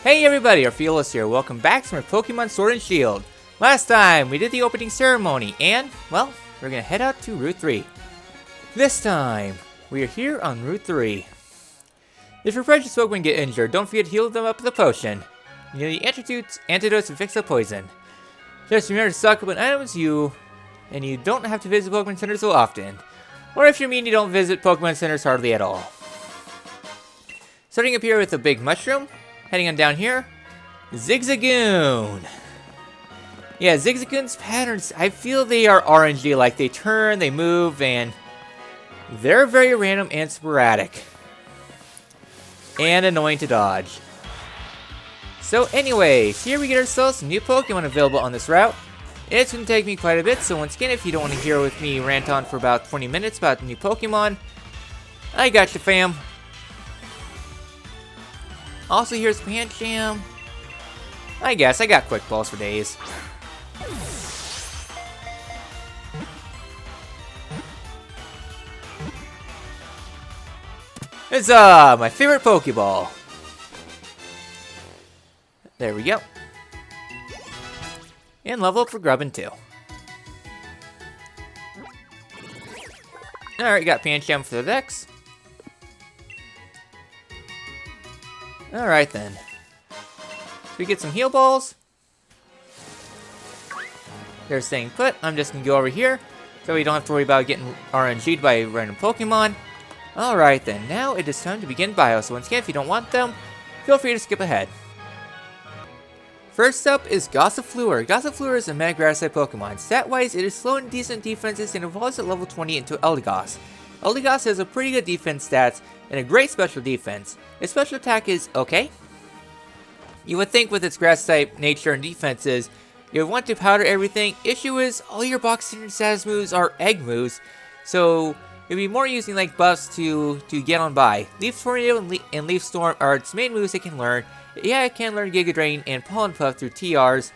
Hey everybody, Orpheolus here. Welcome back to my Pokemon Sword and Shield. Last time, we did the opening ceremony, and, well, we're gonna head out to Route 3. This time, we are here on Route 3. If your precious Pokemon get injured, don't forget to heal them up with a potion. You need antidotes to fix the poison. Just remember to stock up on items you don't have to visit Pokemon Center so often. Or if you mean you don't visit Pokemon Centers hardly at all. Starting up here with the big mushroom. Heading on down here, Zigzagoon. Yeah, Zigzagoon's patterns, I feel they are RNG, like they turn, they move, and they're very random and sporadic. And annoying to dodge. So anyways, here we get ourselves some new Pokemon available on this route. It's going to take me quite a bit, so once again, if you don't want to hear with me rant on for about 20 minutes about new Pokemon, I got you, fam. Also, here's Pancham. I guess I got quick balls for days. Huzzah! My favorite Pokeball. There we go. And level up for Grubbin too. Alright, got Pancham for the Dex. Alright then. We get some heal balls. They're staying put. I'm just gonna go over here so we don't have to worry about getting RNG'd by random Pokemon. Alright then, now it is time to begin bio. So once again, if you don't want them, feel free to skip ahead. First up is Gossifleur. Gossifleur is a mega grass type Pokemon. Stat-wise, it is slow and decent defenses and evolves at level 20 into Eldegoss. Eldegoss has a pretty good defense stats and a great special defense. Its special attack is okay. You would think with its grass type nature and defenses, you would want to powder everything. Issue is, all your box standard status moves are egg moves, so you'll be more using like buffs to get on by. Leaf Tornado and Leaf Storm are its main moves it can learn. Yeah, it can learn Giga Drain and Pollen Puff through TRs.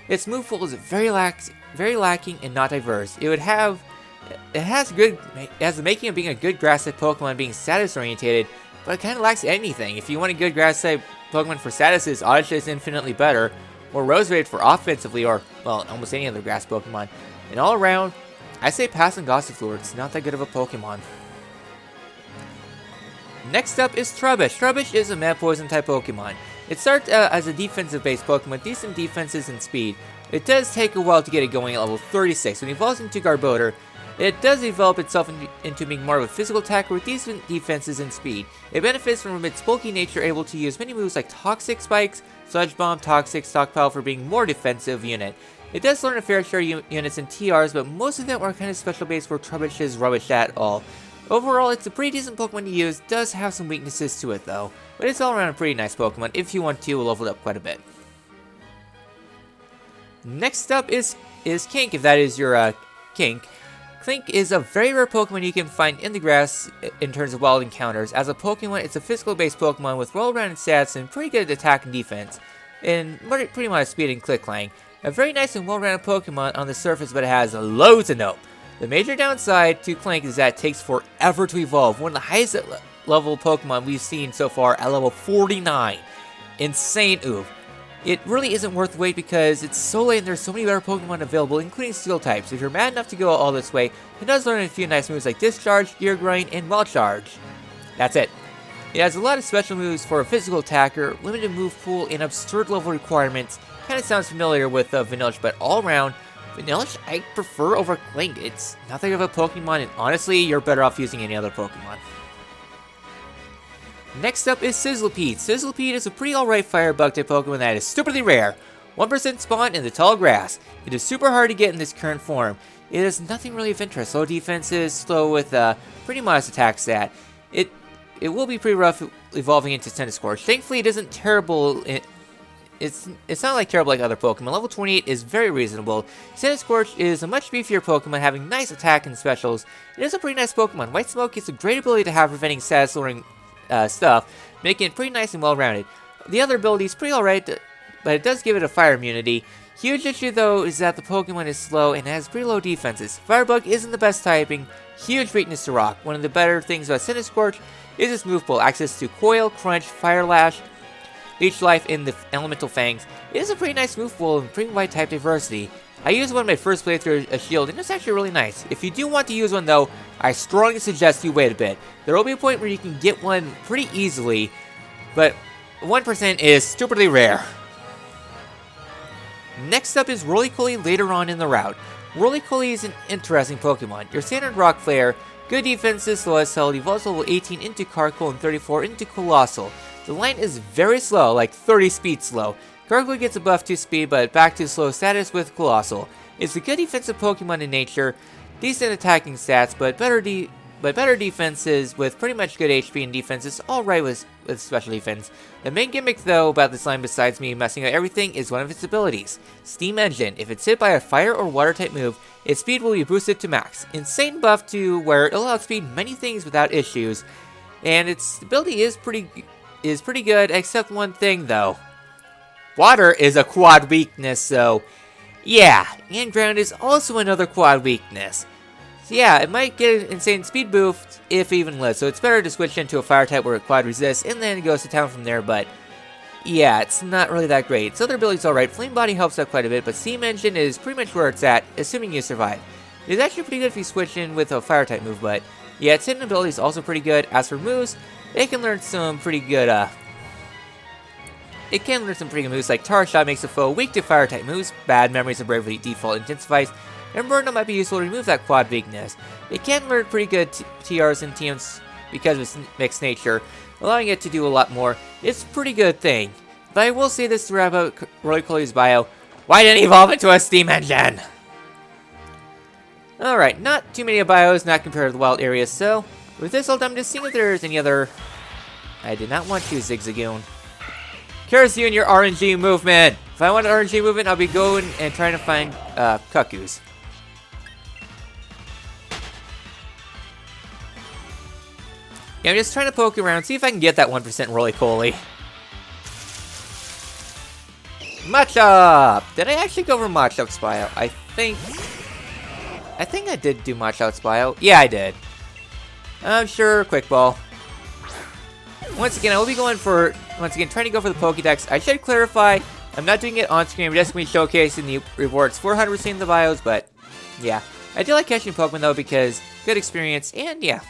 Its move pool is very lacking and not diverse. It has the making of being a good grass type Pokemon being status orientated, but it kind of lacks anything. If you want a good grass type Pokemon for statuses, Oddish is infinitely better, or Roserade for offensively, or well, almost any other grass Pokemon. And all around, I say pass on Gossifleur. It's not that good of a Pokemon. Next up is Trubbish. Trubbish is a Mad Poison type Pokemon. It starts as a defensive based Pokemon with decent defenses and speed. It does take a while to get it going at level 36. When it evolves into Garbodor, it does develop itself into being more of a physical attacker with decent defenses and speed. It benefits from its bulky nature, able to use many moves like Toxic Spikes, Sludge Bomb, Toxic, Stockpile for being more defensive unit. It does learn a fair share of units in TRs, but most of them are kind of special based where Trubbish is rubbish at all. Overall, it's a pretty decent Pokemon to use, does have some weaknesses to it though, but it's all around a pretty nice Pokemon if you want to level it up quite a bit. Next up is Kink, if that is your kink. Klink is a very rare Pokemon you can find in the grass in terms of wild encounters. As a Pokemon, it's a physical-based Pokemon with well-rounded stats and pretty good attack and defense, and pretty much speed and Click-Clang. A very nice and well-rounded Pokemon on the surface, but it has loads of nope. The major downside to Klink is that it takes forever to evolve. One of the highest level Pokemon we've seen so far at level 49. Insane oof. It really isn't worth the wait because it's so late and there's so many better Pokemon available, including Steel types. If you're mad enough to go all this way, it does learn a few nice moves like Discharge, Gear Grind, and Wild Charge. That's it. It has a lot of special moves for a physical attacker, limited move pool, and absurd level requirements. Kinda sounds familiar with Vanillish, but all around, Vanillish I prefer over Klink. It's nothing of a Pokemon, and honestly, you're better off using any other Pokemon. Next up is Sizzlipede. Sizzlipede is a pretty alright firebug type Pokemon that is stupidly rare. 1% spawn in the tall grass. It is super hard to get in this current form. It has nothing really of interest. Low defenses, slow with pretty modest attack stat. It will be pretty rough evolving into Centiskorch. Thankfully, it isn't terrible. It's not like terrible like other Pokemon. Level 28 is very reasonable. Centiskorch is a much beefier Pokemon having nice attack and specials. It is a pretty nice Pokemon. White Smoke is a great ability to have preventing status lowering stuff, making it pretty nice and well-rounded. The other ability is pretty alright, but it does give it a fire immunity. Huge issue though is that the Pokemon is slow and has pretty low defenses. Firebug isn't the best typing, huge weakness to rock. One of the better things about Centiskorch is its move pool, access to Coil, Crunch, Fire Lash, leech life in the elemental fangs. It is a pretty nice move pool and pretty wide type diversity. I used one in my first playthrough a shield, and it's actually really nice. If you do want to use one though, I strongly suggest you wait a bit. There will be a point where you can get one pretty easily, but 1% is stupidly rare. Next up is Cooley later on in the route. Cooley is an interesting Pokemon. Your standard rock player, good defenses, slow as hell, evolves level 18 into Carkol and 34 into Colossal. The line is very slow, like 30 speed slow. Carkol gets a buff to speed, but back to slow status with Colossal. It's a good defensive Pokemon in nature, decent attacking stats, but better defenses with pretty much good HP and defenses, alright with special defense. The main gimmick though about this line besides me messing up everything is one of its abilities. Steam Engine. If it's hit by a fire or water type move, its speed will be boosted to max. Insane buff to where it'll outspeed many things without issues, and its ability is pretty good, except one thing though. Water is a quad weakness, so yeah, and ground is also another quad weakness. So yeah, it might get an insane speed boost if even less, so it's better to switch into a fire type where it quad resists and then it goes to town from there, but yeah, it's not really that great. Its other ability's alright, Flame Body helps out quite a bit, but Steam Engine is pretty much where it's at, assuming you survive. It's actually pretty good if you switch in with a fire type move, but yeah, its hidden ability is also pretty good. As for moves, it can learn some pretty good moves like Tar Shot makes a foe weak to fire type moves, Bad Memories and Bravely default intensifies, and Burnout might be useful to remove that quad weakness. It can learn pretty good TRs and TMs because of its mixed nature, allowing it to do a lot more. It's a pretty good thing. But I will say this to wrap up Cooley's bio, why didn't it evolve into a Steam Engine? Alright, not too many bios, not compared to the wild areas, so with this all done, I'm just seeing if there's any other... I did not want to Zigzagoon. Curse you and your RNG movement! If I want an RNG movement, I'll be going and trying to find Cuckoos. Yeah, I'm just trying to poke around, see if I can get that 1% Cooley. Machop! Did I actually go over Machop's bio? I think I did do Machop's bio. Yeah, I did. I'm sure, Quick Ball. Once again, I will be going for, trying to go for the Pokédex. I should clarify, I'm not doing it on screen, I'm just going to be showcasing the rewards for 100% of the bios, but yeah. I do like catching Pokemon though, because good experience, and yeah.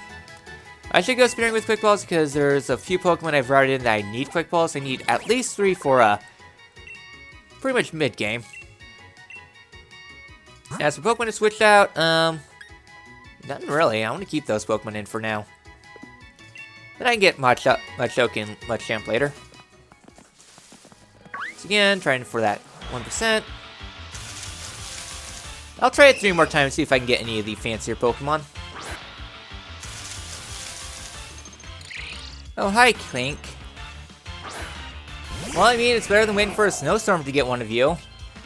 I should go sparing with Quick Balls, because there's a few Pokemon I've routed in that I need Quick Balls. I need at least 3 for, pretty much mid-game. As for Pokemon to switch out, nothing really. I want to keep those Pokemon in for now. Then I can get Machoke and Machamp later. So again, trying for that 1%. I'll try it 3 more times, see if I can get any of the fancier Pokemon. Oh, hi, Clink. Well, I mean, it's better than waiting for a snowstorm to get one of you.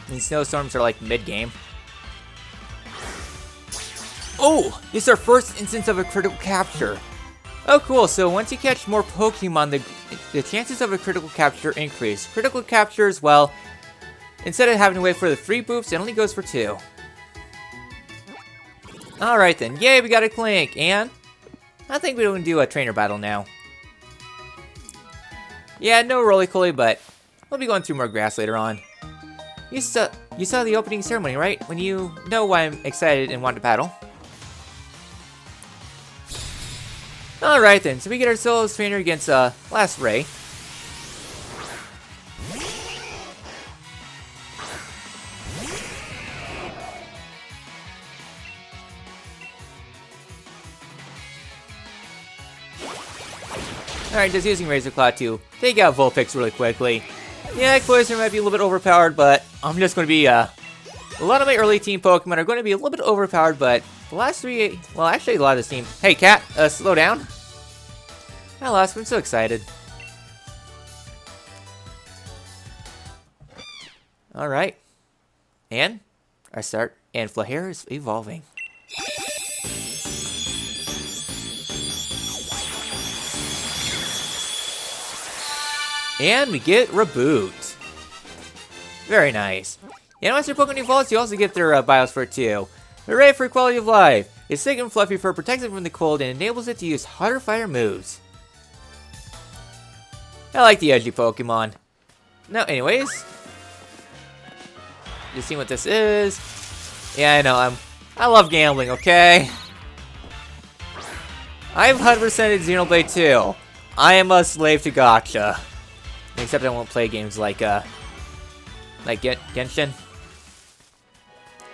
These snowstorms are like mid-game. Oh, this is our first instance of a critical capture. Oh, cool. So once you catch more Pokemon, the chances of a critical capture increase. Critical captures, well, instead of having to wait for the 3 boosts, it only goes for 2. Alright then. Yay, we got a Clink. And I think we're going to do a trainer battle now. Yeah, no Cooley, but we'll be going through more grass later on. You saw the opening ceremony, right? When you know why I'm excited and want to battle. Alright then, so we get our solo trainer against Last Ray. Alright, just using Razor Claw to take out Vulpix really quickly. Yeah, Cloyster might be a little bit overpowered, but I'm just going to be, a lot of my early team Pokemon are going to be a little bit overpowered, but the last 3, well, actually a lot of this team. Hey, Cat, slow down. I lost, I'm so excited. Alright. And our start, and Flahair is evolving. And we get Reboot. Very nice. And once your Pokemon evolves, you also get their bios for it too. Hooray for quality of life! Its thick and fluffy fur protects it from the cold and enables it to use hotter fire moves. I like the edgy Pokemon. No, anyways. Just see what this is. Yeah, I know, I love gambling, okay? I've 100%ed Xenoblade 2. I am a slave to gacha. Except I won't play games like Genshin.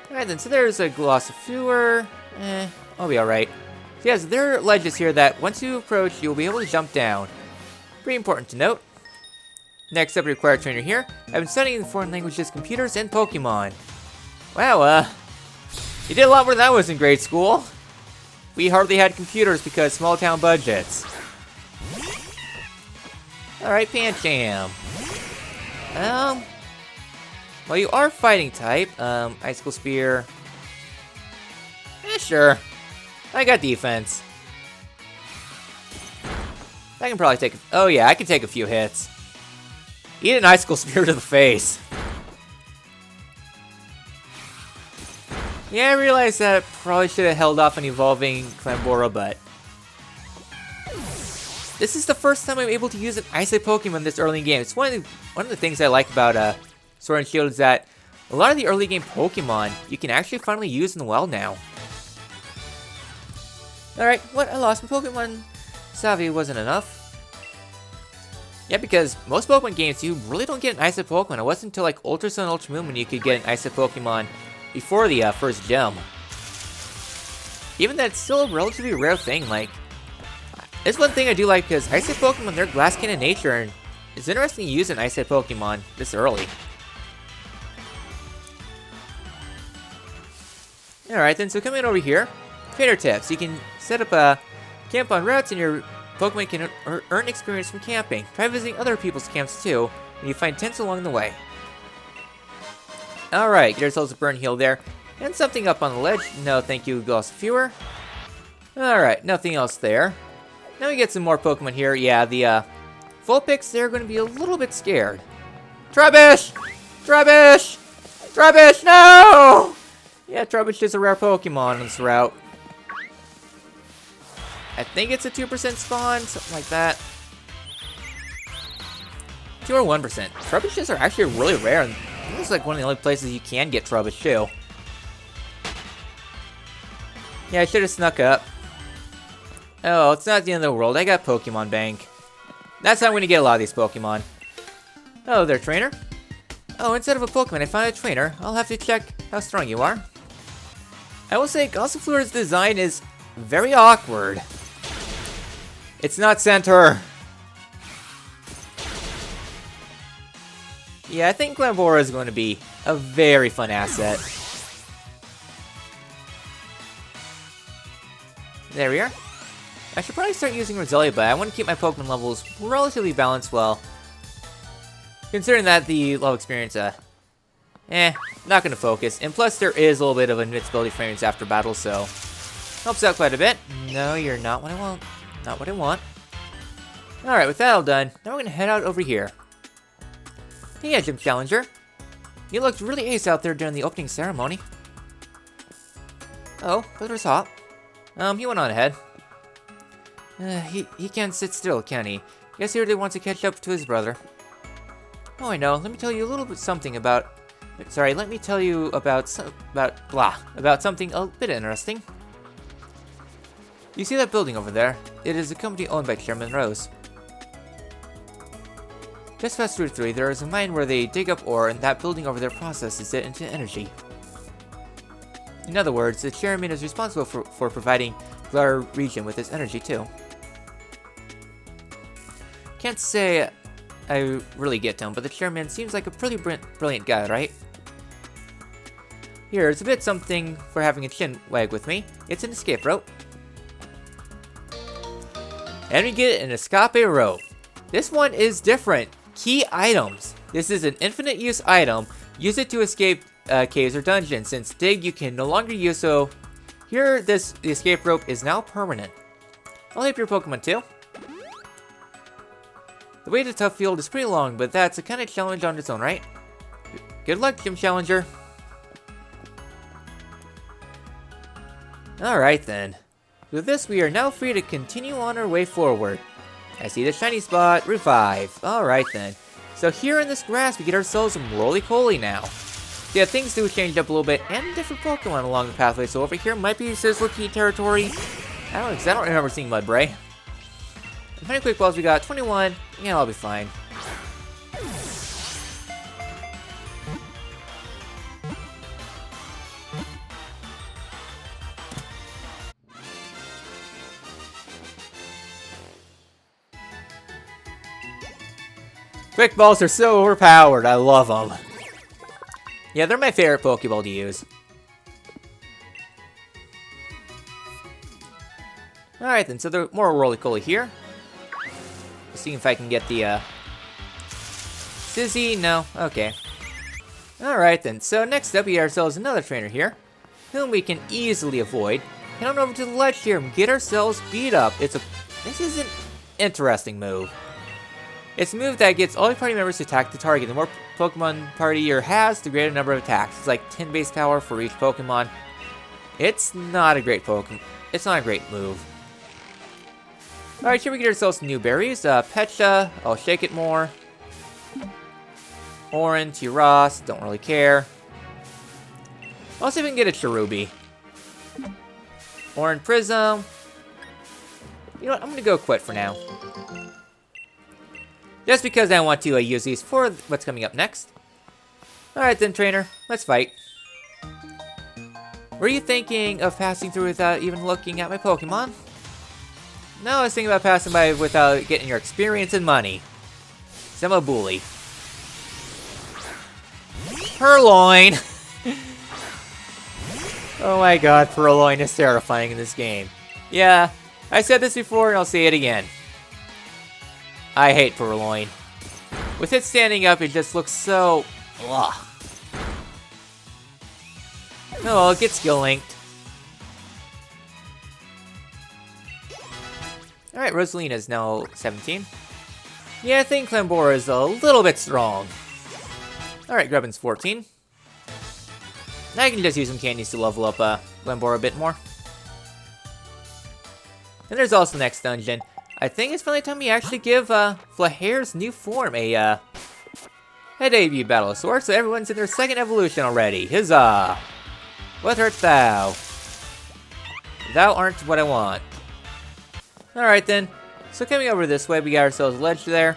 Alright then, so there's a Glossifleur. I'll be alright. So yes, there are ledges here that once you approach, you'll be able to jump down. Pretty important to note. Next up, required trainer here. I've been studying foreign languages, computers, and Pokemon. Wow, you did a lot more than I was in grade school. We hardly had computers because small town budgets. Alright, Pancham. Well, you are fighting type. Icicle Spear. Sure. I got defense. I can probably take. Oh, yeah, I can take a few hits. Eat an Icicle Spear to the face. Yeah, I realized that I probably should have held off on evolving Clambora, but this is the first time I'm able to use an Ice-type Pokemon this early in the game. It's one of the things I like about Sword and Shield is that a lot of the early game Pokemon you can actually finally use in the wild now. Alright, what? I lost my Pokemon. Savvy wasn't enough. Yeah, because most Pokemon games, you really don't get an Ice-type Pokemon. It wasn't until like Ultra Sun, Ultra Moon when you could get an Ice-type Pokemon before the first gem. Even that's still a relatively rare thing. Like, it's one thing I do like because Ice-type Pokemon, they're glass cannon nature, and it's interesting to use an Ice-type Pokemon this early. Alright then, so coming over here, trainer tips. You can set up a camp on routes and your Pokemon can earn experience from camping. Try visiting other people's camps too, and you find tents along the way. Alright, get ourselves a burn heal there. And something up on the ledge. No, thank you, Glossifleur. Alright, nothing else there. Now we get some more Pokemon here. Yeah, the Vulpix, they're going to be a little bit scared. Trubbish! Trubbish! Trubbish, no! Yeah, Trubbish is a rare Pokemon on this route. I think it's a 2% spawn, something like that. 2 or 1%. Trubbishes are actually really rare, and this is like one of the only places you can get Trubbish too. Yeah, I should have snuck up. Oh, it's not the end of the world. I got Pokemon Bank. That's how I'm going to get a lot of these Pokemon. Oh, there, trainer. Oh, instead of a Pokemon, I found a trainer. I'll have to check how strong you are. I will say, Gossifleur's design is very awkward. It's not center. Yeah, I think Clambora is going to be a very fun asset. There we are. I should probably start using Roselia, but I want to keep my Pokemon levels relatively balanced well. Considering that the level experience, not gonna focus. And plus, there is a little bit of invincibility frames after battle, so helps out quite a bit. No, you're not what I want. Not what I want. Alright, with that all done, now we're gonna head out over here. Hey, Gym Challenger. You looked really ace out there during the opening ceremony. Oh, Brother's hot. He went on ahead. He can't sit still, can he? Guess he really wants to catch up to his brother. Oh, I know. Let me tell you a little bit something about... Sorry, let me tell you about something a bit interesting. You see that building over there? It is a company owned by Chairman Rose. Just past Route 3, there is a mine where they dig up ore, and that building over there processes it into energy. In other words, the chairman is responsible for providing our region with its energy too. Can't say I really get him, but the chairman seems like a pretty brilliant guy, right? Here, it's a bit something for having a chin wag with me. It's an escape rope. And we get an escape rope. This one is different. Key items. This is an infinite use item. Use it to escape caves or dungeons. Since dig you can no longer use, so here the escape rope is now permanent. I'll help your Pokemon too. The way to Tough Field is pretty long, but that's a kind of challenge on its own, right? Good luck, Gym Challenger. Alright then. With this, we are now free to continue on our way forward. I see the shiny spot, revive. Alright then. So here in this grass, we get ourselves some Roly-Coly now. Yeah, things do change up a little bit, and different Pokemon along the pathway. So over here might be Sizzlipede territory. I don't know, because I don't remember seeing Mudbray. And 20 quick balls, we got 21. Yeah, I'll be fine. Quick balls are so overpowered. I love them. Yeah, they're my favorite Pokeball to use. Alright then, so there are more Roly-Coly here. Let's see if I can get the, Sizzy? No? Okay. Alright then, so next up we have ourselves another trainer here, whom we can easily avoid. Head on over to the ledge here and get ourselves beat up. This is an interesting move. It's a move that gets all your party members to attack the target. The more Pokemon party has, the greater number of attacks. It's like 10 base power for each Pokemon. It's not a great Pokemon. It's not a great move. Alright, here we get ourselves some new berries. Pecha, I'll shake it more. Orange, Ross, don't really care. I'll see if we can get a Cherubi. Orange Prism. You know what, I'm gonna go quit for now. Just because I want to use these for what's coming up next. Alright then, trainer, let's fight. Were you thinking of passing through without even looking at my Pokemon? No, I was thinking about passing by without getting your experience and money. So I'm a bully. Purloin! Oh my god, Purloin is terrifying in this game. Yeah, I said this before and I'll say it again. I hate Purloin. With it standing up, it just looks so... ugh. Oh, it gets skill linked. Alright, Rosalina is now 17. Yeah, I think Clambora is a little bit strong. Alright, Grubbin's 14. Now I can just use some candies to level up Clambora a bit more. And there's also the next dungeon. I think it's finally time we actually give Flahair's new form a debut battle of sorts, so everyone's in their second evolution already. Huzzah! What art thou? Thou aren't what I want. Alright then, so coming over this way, we got ourselves a ledge there.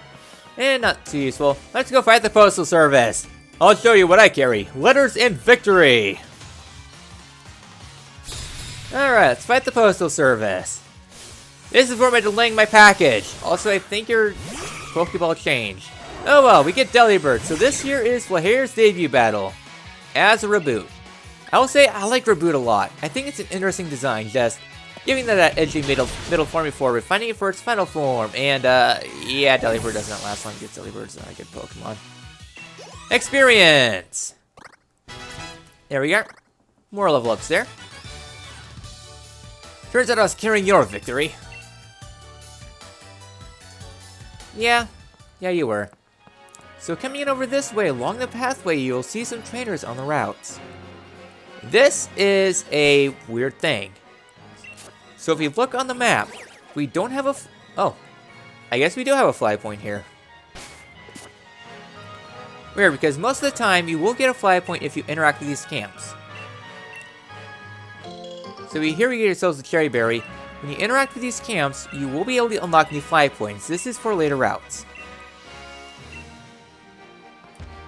And not too useful. Let's go fight the Postal Service! I'll show you what I carry. Letters and victory! Alright, let's fight the Postal Service. This is for my delaying my package. Also, I think your Pokeball changed. Oh well, we get Delibird. So this here is Flahair's debut battle as a Reboot. I will say I like Reboot a lot. I think it's an interesting design, just giving that edgy middle form before refining it for its final form. And yeah, Delibird does not last long. Delibird's not a good Pokemon. Experience! There we go. More level ups there. Turns out I was carrying your victory. Yeah, you were. So coming in over this way, along the pathway, you'll see some trainers on the routes. This is a weird thing. So if you look on the map, we don't have a... oh, I guess we do have a flag point here. Weird, because most of the time, you will get a flag point if you interact with these camps. So here we get ourselves the Cherry Berry. When you interact with these camps, you will be able to unlock new flag points. This is for later routes.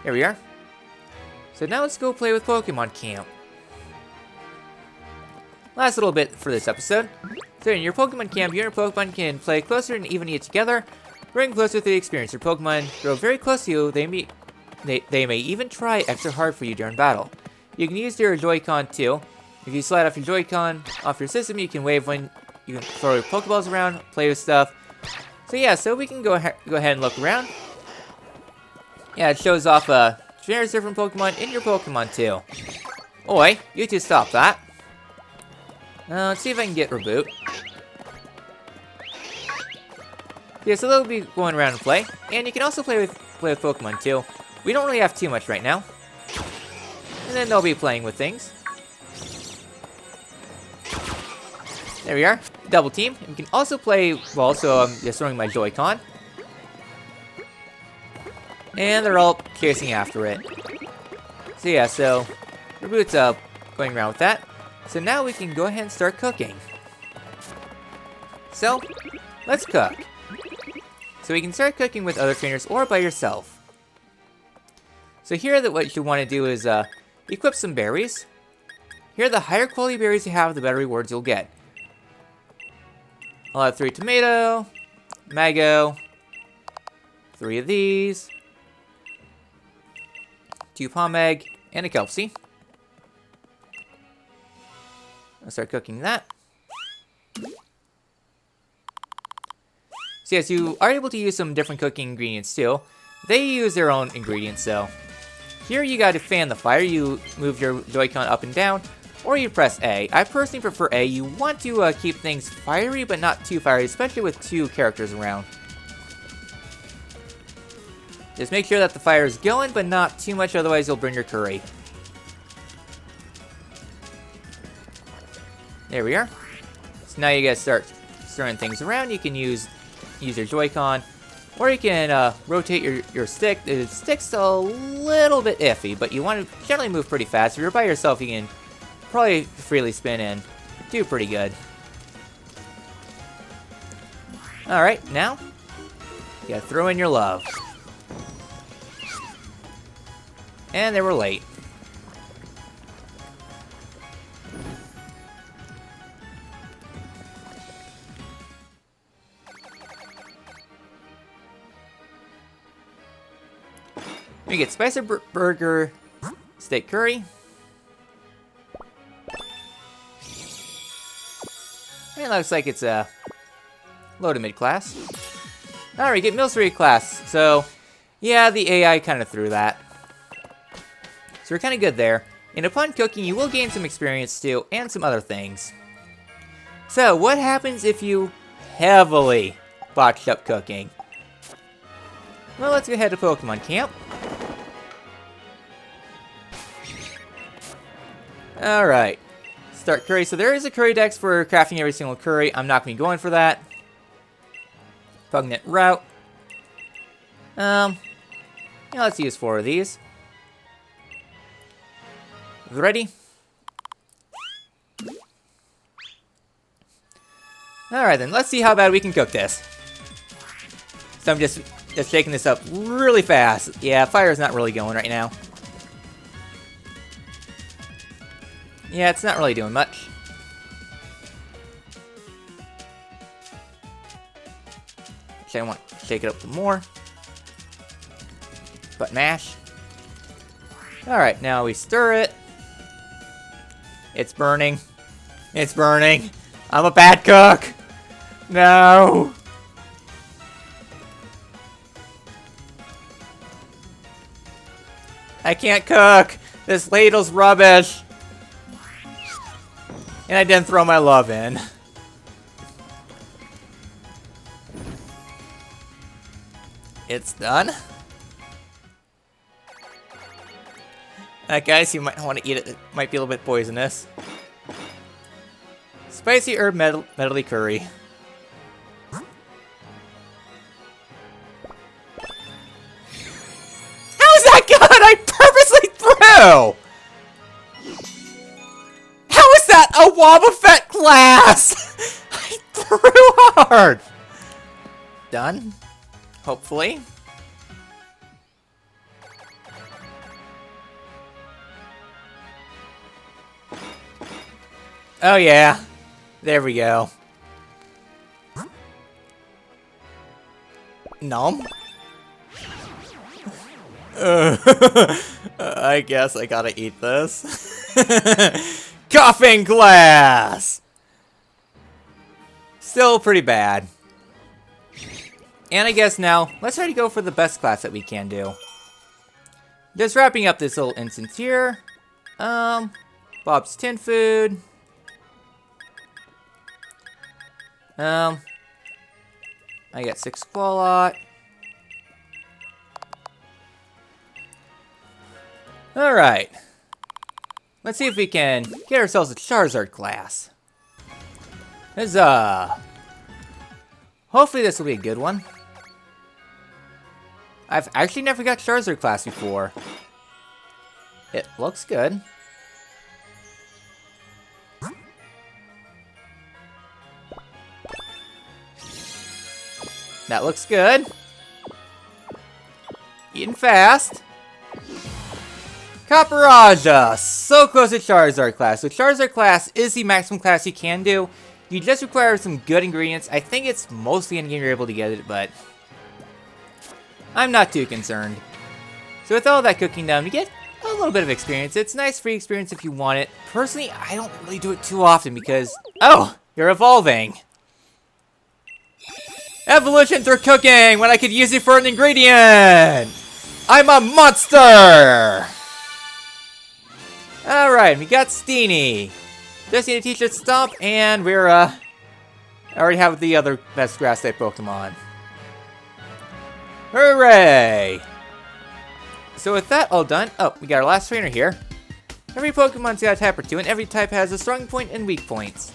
Here we are. So now let's go play with Pokemon Camp. Last little bit for this episode. So in your Pokemon Camp, you and your Pokemon can play closer and even eat together, bring closer to the experience. Your Pokemon grow very close to you. They may even try extra hard for you during battle. You can use your Joy-Con too. If you slide off your Joy-Con off your system, you can wave when you can throw your Pokeballs around, play with stuff. So yeah, so we can go ahead and look around. Yeah, it shows off various different Pokemon in your Pokemon too. Oi, you two stop that. Let's see if I can get Reboot. Yeah, so they'll be going around and play. And you can also play with Pokemon too. We don't really have too much right now. And then they'll be playing with things. There we are. Double team. And we can also play, well, so I'm just throwing my Joy-Con. And they're all chasing after it. So yeah, so Reboot's going around with that. So now we can go ahead and start cooking. So, let's cook. So we can start cooking with other trainers or by yourself. So here what you want to do is equip some berries. Here, the higher quality berries you have, the better rewards you'll get. I'll have 3 tomato, mango, 3 of these, 2 palm egg, and a kelp seed. I'll start cooking that. So yes, you are able to use some different cooking ingredients too. They use their own ingredients, so. Here you gotta fan the fire. You move your Joy-Con up and down, or you press A. I personally prefer A. You want to keep things fiery, but not too fiery, especially with 2 characters around. Just make sure that the fire is going, but not too much, otherwise you'll burn your curry. There we are. So now you guys start stirring things around. You can use your Joy-Con, or you can rotate your stick. The stick's a little bit iffy, but you want to generally move pretty fast. If you're by yourself, you can probably freely spin and do pretty good. Alright, now you gotta throw in your love. And they were late. We get spicy burger, steak curry. It looks like it's a low to mid class. Alright, get meals 3 class. So, yeah, the AI kind of threw that. So we're kind of good there. And upon cooking, you will gain some experience too, and some other things. So, what happens if you heavily botched up cooking? Well, let's go head to Pokemon Camp. Alright. Start curry. So there is a curry dex for crafting every single curry. I'm not going to be going for that. Pugnant route. Yeah, let's use 4 of these. Ready? Alright then, let's see how bad we can cook this. So I'm just shaking this up really fast. Yeah, fire's not really going right now. Yeah, it's not really doing much. Actually, I want to shake it up some more. But mash. Alright, now we stir it. It's burning. It's burning. I'm a bad cook. No. I can't cook. This ladle's rubbish. And I didn't throw my love in. It's done. Guys, you might want to eat it. It might be a little bit poisonous. Spicy herb medley curry. How is that good? I purposely threw! How is that a Wobbuffet class? I threw hard! Done. Hopefully. Oh yeah. There we go. Nom? I guess I gotta eat this. Coughing glass! Still pretty bad. And I guess now, let's try to go for the best class that we can do. Just wrapping up this little instance here. Bob's Tin Food. I got 6 Squalot. Alright. Let's see if we can get ourselves a Charizard class. Huzzah! Hopefully this will be a good one. I've actually never got Charizard class before. It looks good. That looks good. Eating fast. Caparajah! So close to Charizard class. So Charizard class is the maximum class you can do. You just require some good ingredients. I think it's mostly in game you're able to get it, but I'm not too concerned. So with all that cooking done, you get a little bit of experience. It's a nice free experience if you want it. Personally, I don't really do it too often because... Oh! You're evolving! Evolution through cooking! When I could use it for an ingredient! I'm a monster! Alright, we got Steenie. Just need to teach it Stomp, and we're, I already have the other best grass type Pokemon. Hooray! So with that all done, oh, we got our last trainer here. Every Pokemon's got a type or two, and every type has a strong point and weak points.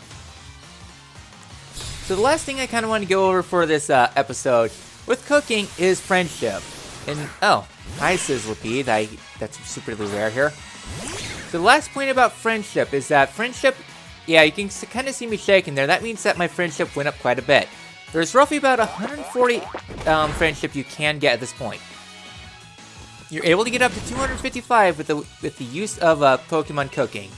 So the last thing I kind of want to go over for this episode with cooking is friendship. And, oh, hi Sizzlipede, that's super rare here. So the last point about friendship is that friendship, yeah, you can kind of see me shaking there. That means that my friendship went up quite a bit. There's roughly about 140 friendship you can get at this point. You're able to get up to 255 with the use of Pokemon cooking.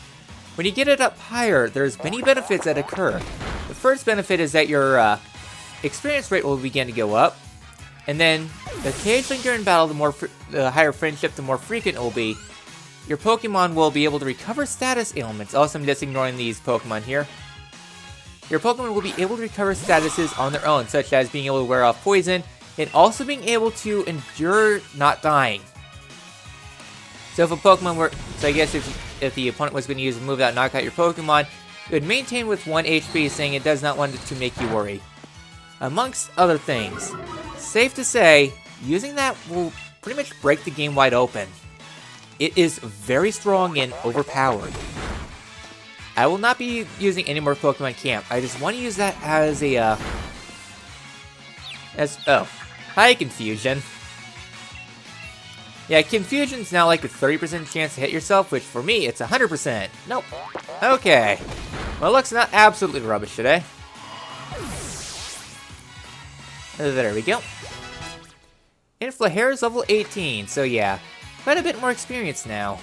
When you get it up higher, there's many benefits that occur. The first benefit is that your experience rate will begin to go up. And then, occasionally during battle, the higher friendship, the more frequent it will be. Your Pokemon will be able to recover status ailments. Also, I'm just ignoring these Pokemon here. Your Pokemon will be able to recover statuses on their own, such as being able to wear off poison, and also being able to endure not dying. So if a Pokemon were... So I guess if the opponent was going to use a move that knock out your Pokemon, it would maintain with 1 HP, saying it does not want to make you worry. Amongst other things. Safe to say, using that will pretty much break the game wide open. It is very strong and overpowered. I will not be using any more Pokemon Camp. I just want to use that as a, oh. Hi, Confusion. Yeah, Confusion's now like a 30% chance to hit yourself, which for me, it's 100%. Nope. Okay. Well, looks not absolutely rubbish today. There we go. Inflahair is level 18, so yeah. Quite a bit more experience now.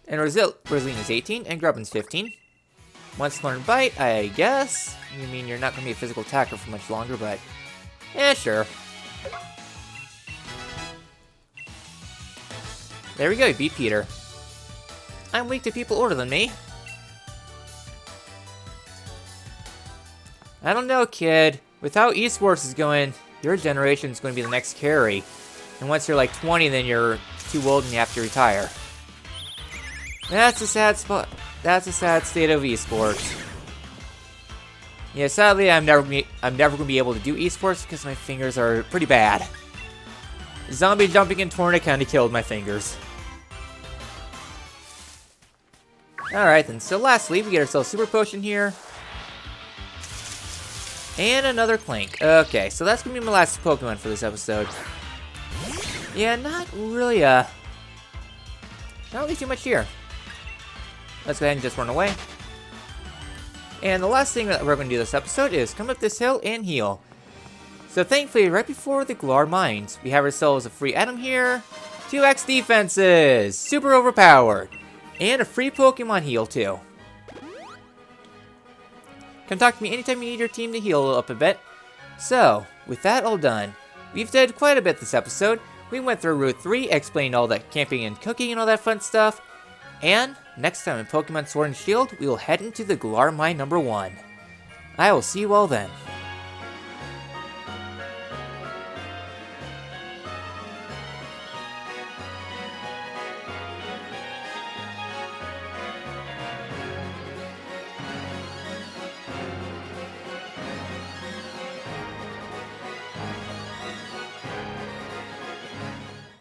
And Rosaline is 18, and Grubbin's 15. Once learned Bite, I guess. You mean you're not going to be a physical attacker for much longer, but... yeah, sure. There we go, you beat Peter. I'm weak to people older than me. I don't know, kid. With how esports is going, your generation's going to be the next carry. And once you're like 20, then you're too old and you have to retire. That's a sad spot. That's a sad state of esports. Yeah, sadly, I'm never going to be able to do esports because my fingers are pretty bad. Zombie jumping in Torna kind of killed my fingers. Alright then, so lastly, we get ourselves Super Potion here. And another Clink. Okay, so that's going to be my last Pokemon for this episode. Yeah, not really too much here. Let's go ahead and just run away. And the last thing that we're going to do this episode is come up this hill and heal. So thankfully, right before the Galar Mines, we have ourselves a free item here. 2x defenses! Super overpowered! And a free Pokemon heal too. Contact me anytime you need your team to heal up a bit. So, with that all done, we've did quite a bit this episode. We went through Route 3, explained all that camping and cooking and all that fun stuff. And next time in Pokemon Sword and Shield, we will head into the Galar Mine number 1. I will see you all then.